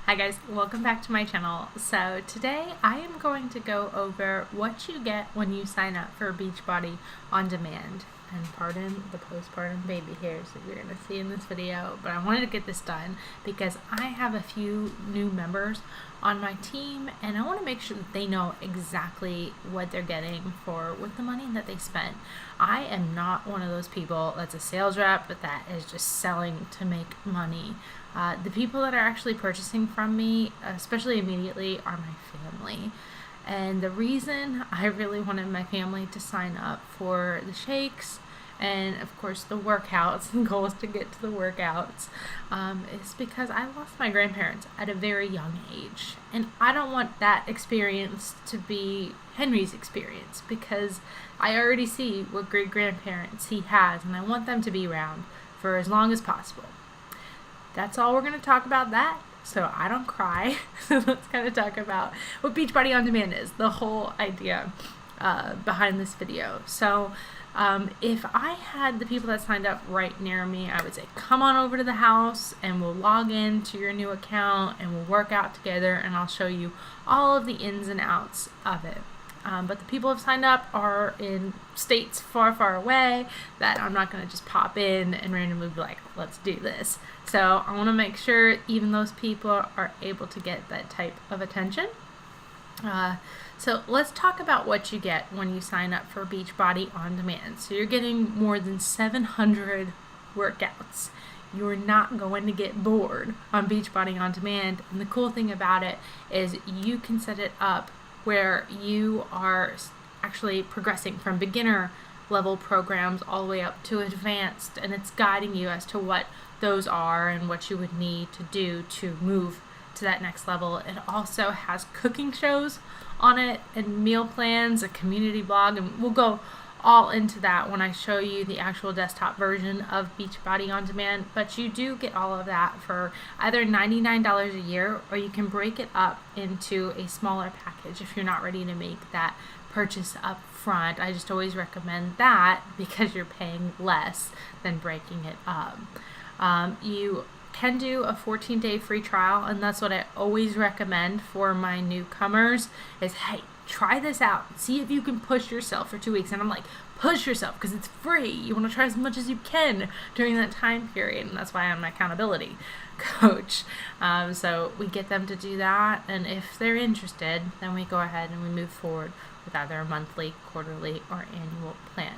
Hi guys, welcome back to my channel. So today I am going to go over what you get when you sign up for Beachbody on demand. And pardon the postpartum baby hairs that you're going to see in this video, but I wanted to get this done because I have a few new members on my team and I want to make sure that they know exactly what they're getting with the money that they spent. I am not one of those people that's a sales rep that is just selling to make money. The people that are actually purchasing from me, especially immediately, are my family. And the reason I really wanted my family to sign up for the shakes and of course the workouts, the goal is to get to the workouts, is because I lost my grandparents at a very young age. And I don't want that experience to be Henry's experience because I already see what great grandparents he has and I want them to be around for as long as possible. That's all we're going to talk about that, so I don't cry. So let's kind of talk about what Beachbody On Demand is, the whole idea behind this video. So if I had the people that signed up right near me, I would say, come on over to the house and we'll log in to your new account and we'll work out together and I'll show you all of the ins and outs of it. But the people who have signed up are in states far, far away that I'm not going to just pop in and randomly be like, let's do this. So I want to make sure even those people are able to get that type of attention. So let's talk about what you get when you sign up for Beachbody On Demand. So you're getting more than 700 workouts. You're not going to get bored on Beachbody On Demand. And the cool thing about it is you can set it up where you are actually progressing from beginner level programs all the way up to advanced, and it's guiding you as to what those are and what you would need to do to move to that next level. It also has cooking shows on it and meal plans, a community blog, and we'll go all into that when I show you the actual desktop version of Beachbody On Demand. But you do get all of that for either $99 a year, or you can break it up into a smaller package if you're not ready to make that purchase up front. I just always recommend that because you're paying less than breaking it up. You can do a 14-day free trial, and that's what I always recommend for my newcomers is, hey, try this out. See if you can push yourself for 2 weeks. And I'm like, push yourself because it's free. You want to try as much as you can during that time period. And that's why I'm an accountability coach. So we get them to do that. And if they're interested, then we go ahead and we move forward with either a monthly, quarterly, or annual plan.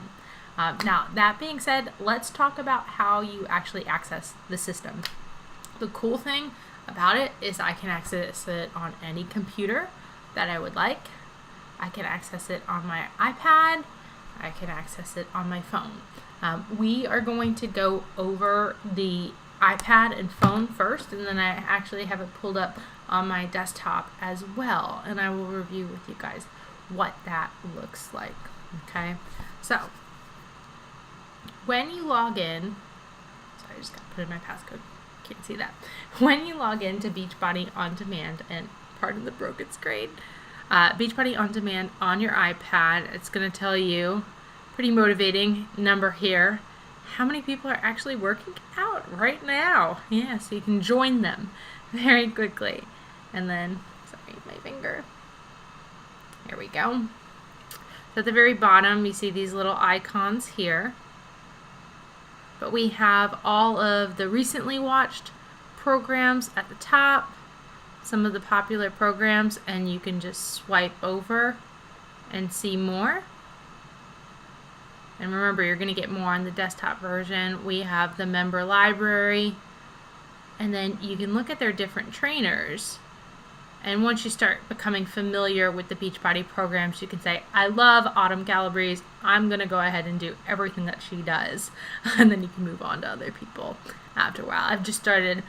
Now, that being said, let's talk about how you actually access the system. The cool thing about it is I can access it on any computer that I would like. I can access it on my iPad. I can access it on my phone. We are going to go over the iPad and phone first, and then I actually have it pulled up on my desktop as well, and I will review with you guys what that looks like. Okay, so when you log in, sorry, I just got to put in my passcode. Can't see that. When you log in to Beachbody On Demand, and pardon the broken screen, Beachbody On Demand on your iPad, it's going to tell you, pretty motivating number here, how many people are actually working out right now. Yeah, so you can join them very quickly. And then, sorry, my finger. Here we go. So at the very bottom, you see these little icons here. But we have all of the recently watched programs at the top, some of the popular programs, and you can just swipe over and see more. And remember, you're going to get more on the desktop version. We have the member library, and then you can look at their different trainers. And once you start becoming familiar with the Beachbody programs, you can say, I love Autumn Calabrese. I'm going to go ahead and do everything that she does. And then you can move on to other people after a while. I've just started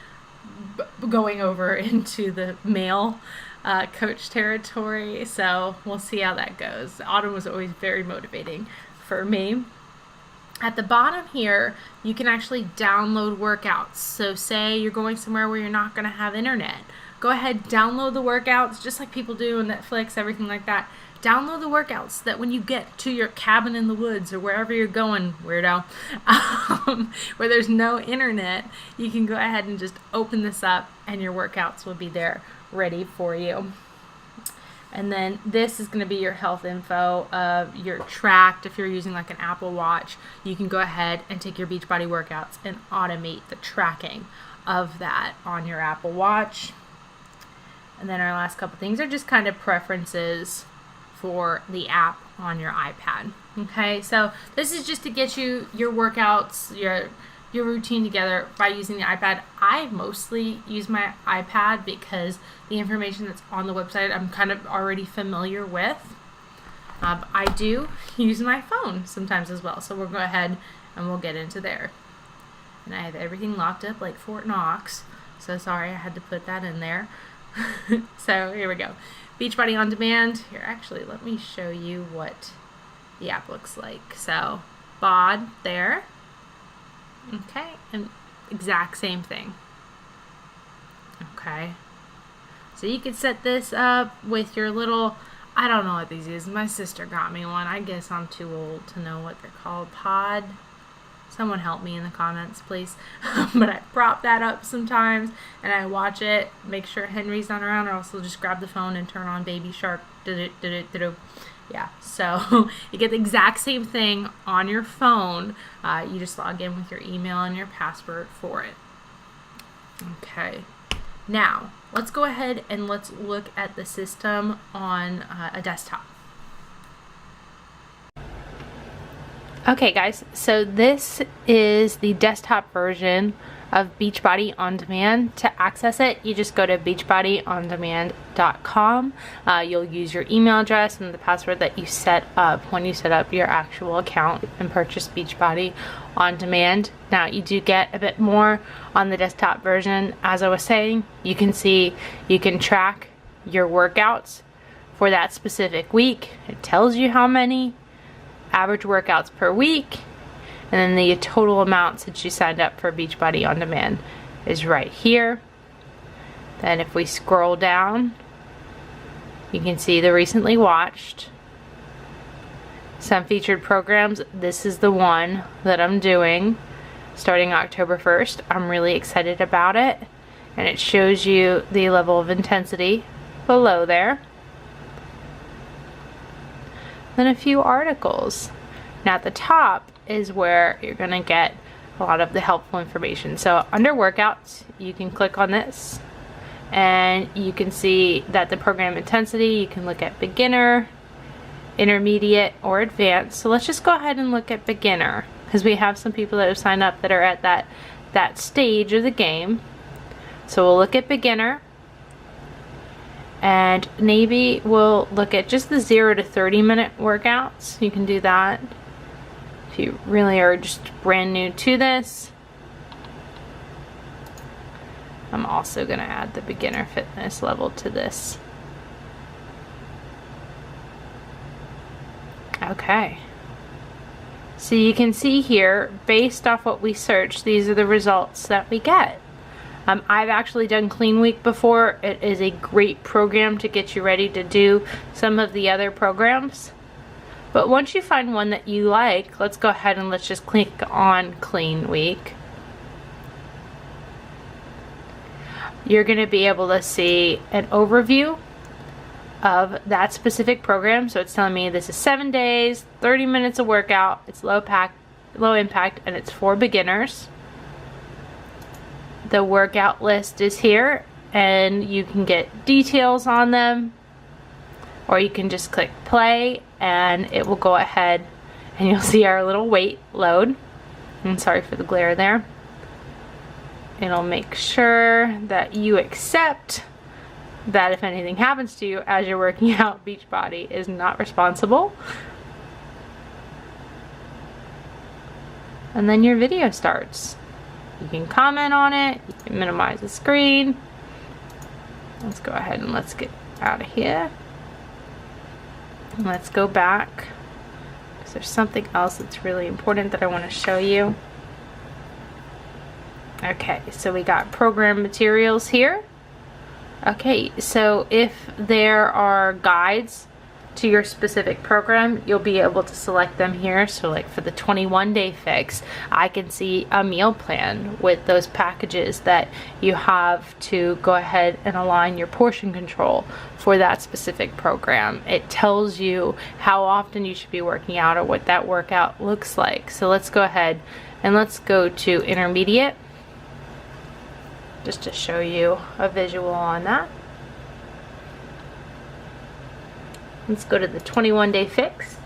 going over into the male coach territory, so we'll see how that goes. Autumn was always very motivating for me. At the bottom here, you can actually download workouts. So say you're going somewhere where you're not going to have internet. Go ahead, download the workouts, just like people do on Netflix, everything like that. download the workouts so that when you get to your cabin in the woods or wherever you're going, weirdo, where there's no internet, you can go ahead and just open this up and your workouts will be there ready for you. And then this is going to be your health info of your tracked. If you're using like an Apple Watch, you can go ahead and take your Beachbody workouts and automate the tracking of that on your Apple Watch. And then our last couple things are just kind of preferences for the app on your iPad. Okay, so this is just to get you your workouts, your routine together by using the iPad. I mostly use my iPad because the information that's on the website I'm kind of already familiar with. I do use my phone sometimes as well, so we'll go ahead and we'll get into there. And I have everything locked up like Fort Knox, so sorry I had to put that in there. So here we go. Beachbody on demand. Here, actually, let me show you what the app looks like. So, bod there. Okay, and exact same thing. Okay. So you could set this up with your little, I don't know what these is. My sister got me one. I guess I'm too old to know what they're called. Pod. Someone help me in the comments, please. But I prop that up sometimes and I watch it, make sure Henry's not around, or else I'll just grab the phone and turn on Baby Shark. Yeah, so you get the exact same thing on your phone. You just log in with your email and your password for it. Okay, now let's go ahead and let's look at the system on a desktop. Okay guys, so this is the desktop version of Beachbody On Demand. To access it, you just go to beachbodyondemand.com. You'll use your email address and the password that you set up when you set up your actual account and purchase Beachbody On Demand. Now, you do get a bit more on the desktop version. As I was saying, you can see, you can track your workouts for that specific week. It tells you how many average workouts per week, and then the total amount since you signed up for Beachbody On Demand is right here. Then if we scroll down, you can see the recently watched, some featured programs. This is the one that I'm doing starting October 1st. I'm really excited about it, and it shows you the level of intensity below there. Then a few articles. Now at the top is where you're going to get a lot of the helpful information. So under workouts, you can click on this and you can see that the program intensity, you can look at beginner, intermediate, or advanced. So let's just go ahead and look at beginner, because we have some people that have signed up that are at that stage of the game. So we'll look at beginner. And maybe we'll look at just the 0 to 30 minute workouts. You can do that if you really are just brand new to this. I'm also going to add the beginner fitness level to this. Okay. So you can see here, based off what we searched, these are the results that we get. I've actually done Clean Week before. It is a great program to get you ready to do some of the other programs. But once you find one that you like, let's go ahead and let's just click on Clean Week. You're going to be able to see an overview of that specific program. So it's telling me this is 7 days, 30 minutes of workout, it's low impact, and it's for beginners. The workout list is here, and you can get details on them, or you can just click play and it will go ahead and you'll see our little weight load. I'm sorry for the glare there. It'll make sure that you accept that if anything happens to you as you're working out, Beachbody is not responsible. And then your video starts. You can comment on it, you can minimize the screen. Let's go ahead and let's get out of here. And let's go back, because there's something else that's really important that I want to show you. Okay, so we got program materials here. Okay, so if there are guides to your specific program, you'll be able to select them here. So like for the 21-day fix, I can see a meal plan with those packages that you have to go ahead and align your portion control for that specific program. It tells you how often you should be working out or what that workout looks like. So let's go ahead and let's go to intermediate, just to show you a visual on that. Let's go to the 21-day fix.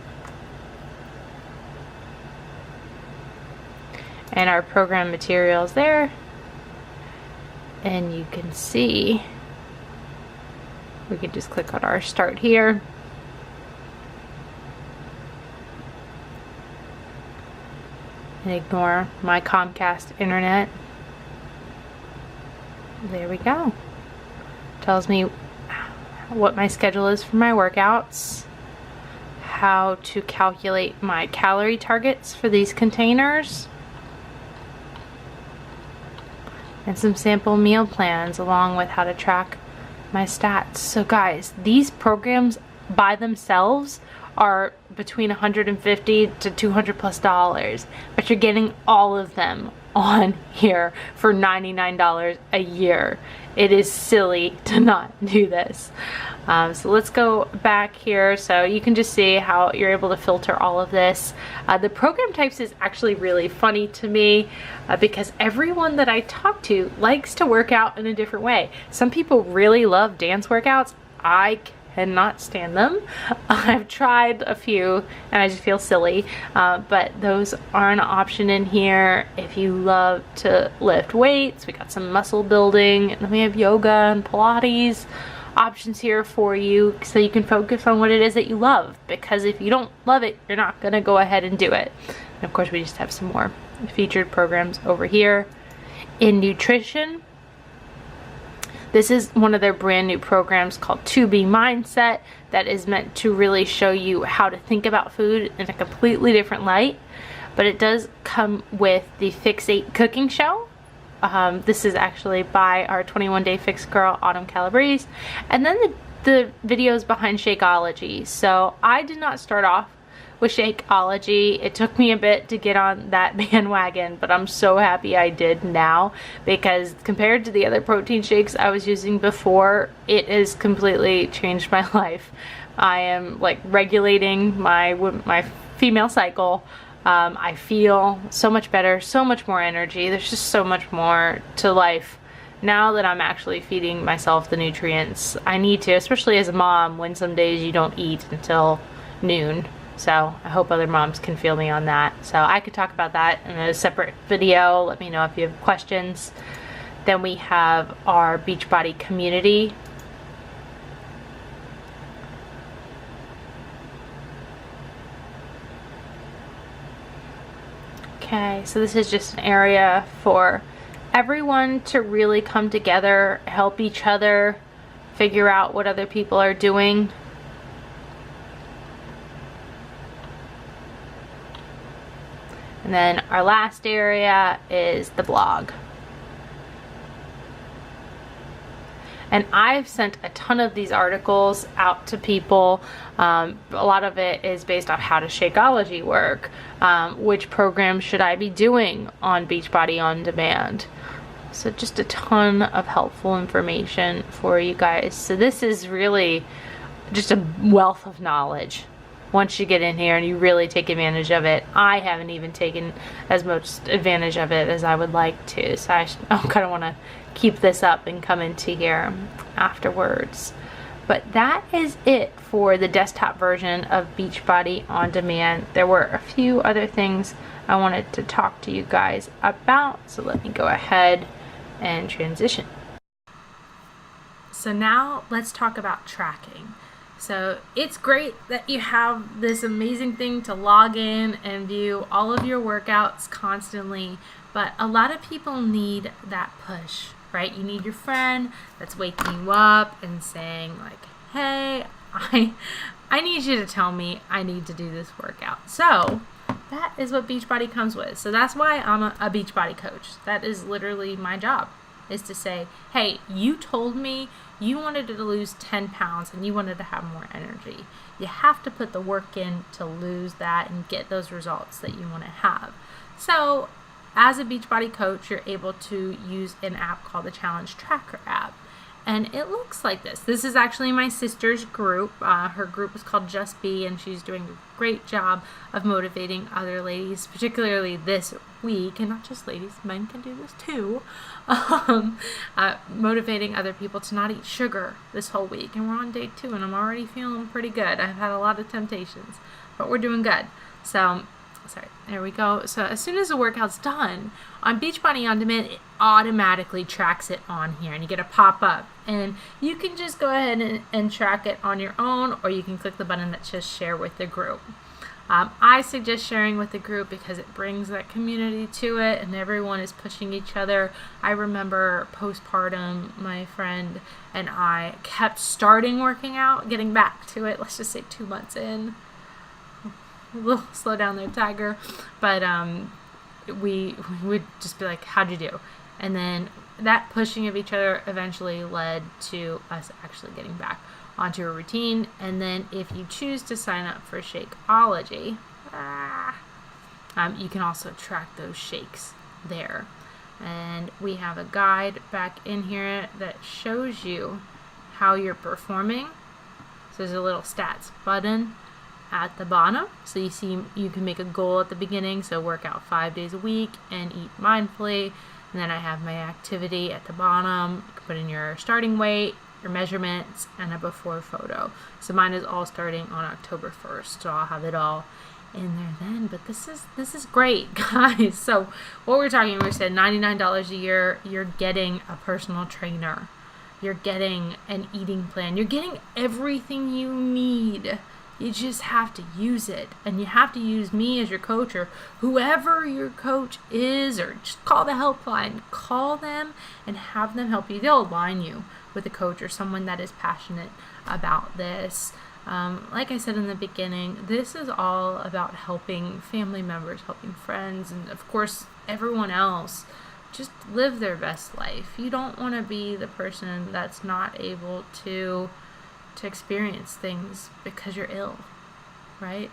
And our program materials there. And you can see, we can just click on our start here. And ignore my Comcast internet. There we go. Tells me what my schedule is for my workouts, how to calculate my calorie targets for these containers, and some sample meal plans along with how to track my stats. So guys, these programs by themselves are between $150 to $200+, but you're getting all of them on here for $99 a year. It is silly to not do this. So let's go back here so you can just see how you're able to filter all of this. The program types is actually really funny to me because everyone that I talk to likes to work out in a different way. Some people really love dance workouts. I cannot stand them. I've tried a few and I just feel silly, but those are an option in here. If you love to lift weights, we got some muscle building, and then we have yoga and Pilates options here for you so you can focus on what it is that you love, because if you don't love it, you're not gonna go ahead and do it. And of course we just have some more featured programs over here. In nutrition, this is one of their brand new programs called 2B Mindset that is meant to really show you how to think about food in a completely different light. But it does come with the Fix 8 cooking show. This is actually by our 21-day fix girl, Autumn Calabrese. And then the videos behind Shakeology. So I did not start off with Shakeology. It took me a bit to get on that bandwagon, but I'm so happy I did now, because compared to the other protein shakes I was using before, it has completely changed my life. I am like regulating my female cycle. I feel so much better, so much more energy. There's just so much more to life now that I'm actually feeding myself the nutrients I need to, especially as a mom when some days you don't eat until noon. So I hope other moms can feel me on that. So I could talk about that in a separate video. Let me know if you have questions. Then we have our Beachbody community. Okay, so this is just an area for everyone to really come together, help each other, figure out what other people are doing. And then our last area is the blog. And I've sent a ton of these articles out to people. A lot of it is based on how does Shakeology work? Which program should I be doing on Beachbody On Demand? So just a ton of helpful information for you guys. So this is really just a wealth of knowledge. Once you get in here and you really take advantage of it. I haven't even taken as much advantage of it as I would like to, so I kind of want to keep this up and come into here afterwards. But that is it for the desktop version of Beachbody On Demand. There were a few other things I wanted to talk to you guys about, so let me go ahead and transition. So now let's talk about tracking. So it's great that you have this amazing thing to log in and view all of your workouts constantly, but a lot of people need that push, right? You need your friend that's waking you up and saying like, hey, I need you to tell me I need to do this workout. So that is what Beachbody comes with. So that's why I'm a Beachbody coach. That is literally my job. is to say, hey, you told me you wanted to lose 10 pounds and you wanted to have more energy. You have to put the work in to lose that and get those results that you want to have. So as a Beachbody coach, you're able to use an app called the Challenge Tracker app. And it looks like this. This is actually my sister's group. Her group is called Just Be, and she's doing a great job of motivating other ladies, particularly this week, and not just ladies, men can do this too, motivating other people to not eat sugar this whole week. And we're on day 2, and I'm already feeling pretty good. I've had a lot of temptations, but we're doing good. So, sorry, there we go. So as soon as the workout's done, on Beachbody On Demand, it automatically tracks it on here, and you get a pop-up. And you can just go ahead and track it on your own, or you can click the button that says share with the group. I suggest sharing with the group because it brings that community to it, and everyone is pushing each other. I remember postpartum, my friend and I kept starting working out, getting back to it, let's just say 2 months in. A little slow down there, Tiger. But we would just be like, how'd you do? And then that pushing of each other eventually led to us actually getting back onto a routine. And then if you choose to sign up for Shakeology, you can also track those shakes there. And we have a guide back in here that shows you how you're performing. So there's a little stats button at the bottom, so you see you can make a goal at the beginning, so work out 5 days a week and eat mindfully. And then I have my activity at the bottom. You can put in your starting weight, your measurements, and a before photo. So mine is all starting on October 1st, so I'll have it all in there then. But this is great, guys. So what we're talking, we said $99 a year. You're getting a personal trainer, you're getting an eating plan, you're getting everything you need. You just have to use it, and you have to use me as your coach, or whoever your coach is, or just call the helpline. Call them and have them help you. They'll align you with a coach or someone that is passionate about this. Like I said in the beginning, this is all about helping family members, helping friends, and of course everyone else just live their best life. You don't want to be the person that's not able to experience things because you're ill, right?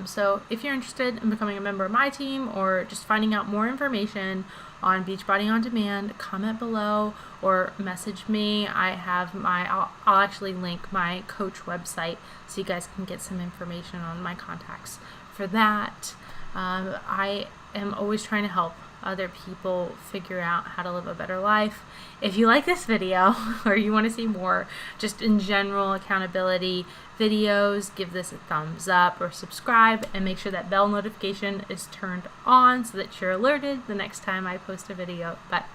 So if you're interested in becoming a member of my team, or just finding out more information on Beachbody On Demand, comment below or message me. I'll actually link my coach website so you guys can get some information on my contacts for that. I am always trying to help other people figure out how to live a better life. If you like this video or you want to see more just in general accountability videos, give this a thumbs up or subscribe, and make sure that bell notification is turned on so that you're alerted the next time I post a video. But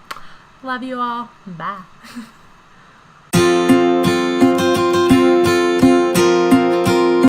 love you all. Bye.